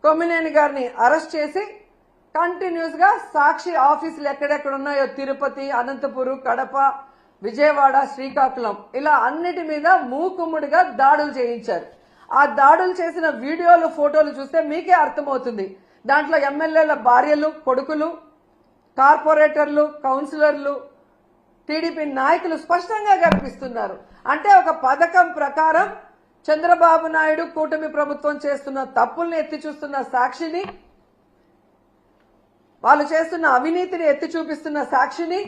కొమ్మినేని గారిని అరెస్ట్ చేసి కంటిన్యూస్ గా సాక్షి ఆఫీసులు ఎక్కడెక్కడ ఉన్నాయో తిరుపతి, అనంతపురం, కడప, విజయవాడ, శ్రీకాకుళం ఇలా అన్నిటి మీద మూకుమ్ముడిగా దాడులు చేయించారు. ఆ దాడులు చేసిన వీడియోలు, ఫోటోలు చూస్తే మీకే అర్థమవుతుంది. దాంట్లో ఎమ్మెల్యేల భార్యలు, కొడుకులు, కార్పొరేటర్లు, కౌన్సిలర్లు, టీడీపీ నాయకులు స్పష్టంగా కనిపిస్తున్నారు. అంటే ఒక పథకం ప్రకారం చంద్రబాబు నాయుడు కూటమి ప్రభుత్వం చేస్తున్న తప్పుల్ని ఎత్తి చూస్తున్న సాక్షిని, వాళ్ళు చేస్తున్న అవినీతిని ఎత్తి చూపిస్తున్న సాక్షిని,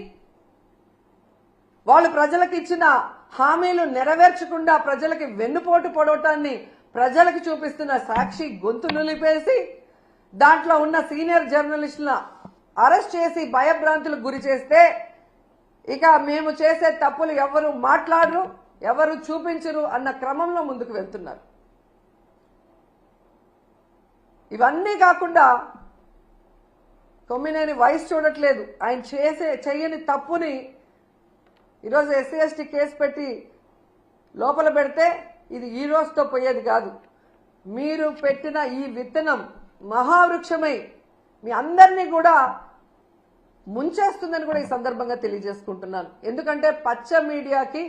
వాళ్ళు ప్రజలకు ఇచ్చిన హామీలు నెరవేర్చకుండా ప్రజలకి వెన్నుపోటు పొడవటాన్ని ప్రజలకు చూపిస్తున్న సాక్షి గొంతు నులిపేసి దాంట్లో ఉన్న సీనియర్ జర్నలిస్టులను అరెస్ట్ చేసి భయభ్రాంతులకు గురి చేస్తే ఇక మేము చేసే తప్పులు ఎవరు మాట్లాడరు, ఎవరు చూపించరు అన్న క్రమంలో ముందుకు వెళ్తున్నారు. ఇవన్నీ కాకుండా కొమ్మినేని వయసు చూడట్లేదు. ఆయన చేయని తప్పుని ఈరోజు ఎస్సీ ఎస్టీ కేసు పెట్టి లోపల పెడితే ఇది ఈ రోజుతో పోయేది కాదు. మీరు పెట్టిన ఈ విత్తనం మహావృక్షమై మీ అందరినీ కూడా ముంచేస్తుందని కూడా ఈ సందర్భంగా తెలియజేసుకుంటున్నాను. ఎందుకంటే పచ్చ మీడియాకి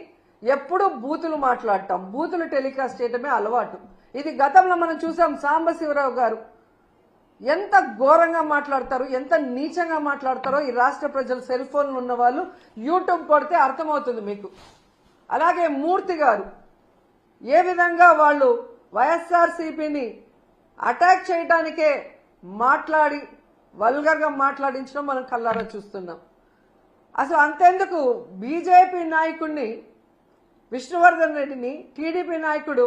ఎప్పుడూ బూతులు మాట్లాడటం, బూతులు టెలికాస్ట్ చేయటమే అలవాటు. ఇది గతంలో మనం చూసాం. సాంబశివరావు గారు ఎంత ఘోరంగా మాట్లాడతారు, ఎంత నీచంగా మాట్లాడతారో ఈ రాష్ట్ర ప్రజలు సెల్ ఫోన్లు ఉన్న వాళ్ళు యూట్యూబ్ కొడితే అర్థమవుతుంది మీకు. అలాగే మూర్తి గారు ఏ విధంగా వాళ్ళు వైఎస్ఆర్సీపీని అటాక్ చేయడానికే మాట్లాడి వల్గర్గా మాట్లాడించడం మనం కళ్ళారా చూస్తున్నాం. అసలు అంతెందుకు బీజేపీ నాయకుడిని విష్ణువర్ధన్ రెడ్డిని టీడీపీ నాయకుడు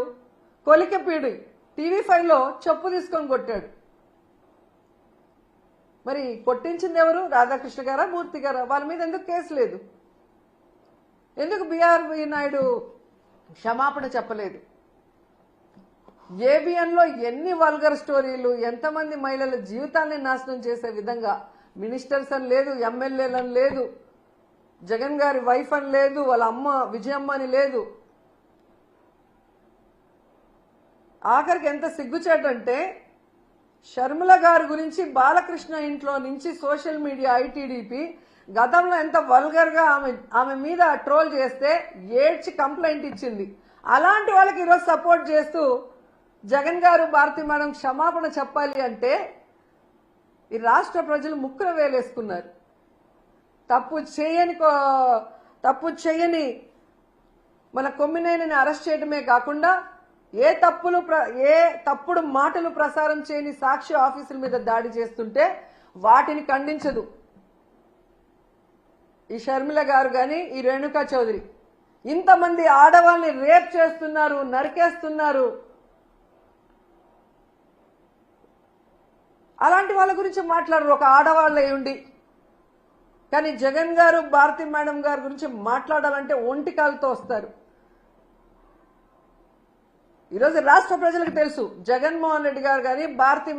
కొలికపీడి టీవీ5లో చెప్పు తీసుకొని కొట్టాడు. మరి కొట్టించింది ఎవరు? రాధాకృష్ణ గారా, మూర్తి గారా? వాళ్ళ మీద ఎందుకు కేసు లేదు? ఎందుకు బీఆర్వీ నాయుడు క్షమాపణ చెప్పలేదు? ఏబిఎన్లో ఎన్ని వల్గర్ స్టోరీలు, ఎంతమంది మహిళల జీవితాన్ని నాశనం చేసే విధంగా మినిస్టర్స్ అని లేదు, ఎమ్మెల్యేలని లేదు, జగన్ గారి వైఫ్ అని లేదు, వాళ్ళ అమ్మ విజయమ్మ అని లేదు. ఆఖరికి ఎంత సిగ్గుచేటంటే షర్మిల గారి గురించి బాలకృష్ణ ఇంట్లో నుంచి సోషల్ మీడియా ఐటీడీపీ గతంలో ఎంత వల్గర్గా ఆమె మీద ట్రోల్ చేస్తే ఏడ్చి కంప్లైంట్ ఇచ్చింది. అలాంటి వాళ్ళకి ఈరోజు సపోర్ట్ చేస్తూ జగన్ గారు, భారతి మేడం క్షమాపణ చెప్పాలి అంటే ఈ రాష్ట్ర ప్రజలు ముక్కున వేలేసుకున్నారు. తప్పు చేయని మన కొమ్మినేనిని అరెస్ట్ చేయడమే కాకుండా ఏ తప్పుడు మాటలు ప్రసారం చేయని సాక్షి ఆఫీసుల మీద దాడి చేస్తుంటే వాటిని ఖండించదు ఈ షర్మిల గారు కానీ ఈ రేణుకా చౌదరి. ఇంతమంది ఆడవాళ్ళని రేప్ చేస్తున్నారు, నరికేస్తున్నారు. అలాంటి వాళ్ళ గురించి మాట్లాడరు ఒక ఆడవాళ్ళ ఉండి. కానీ జగన్ గారు, భారతి మేడం గారి గురించి మాట్లాడాలంటే ఒంటికాలతో వస్తారు. ఈరోజు రాష్ట్ర ప్రజలకు తెలుసు జగన్మోహన్ రెడ్డి గారు కానీ భారతి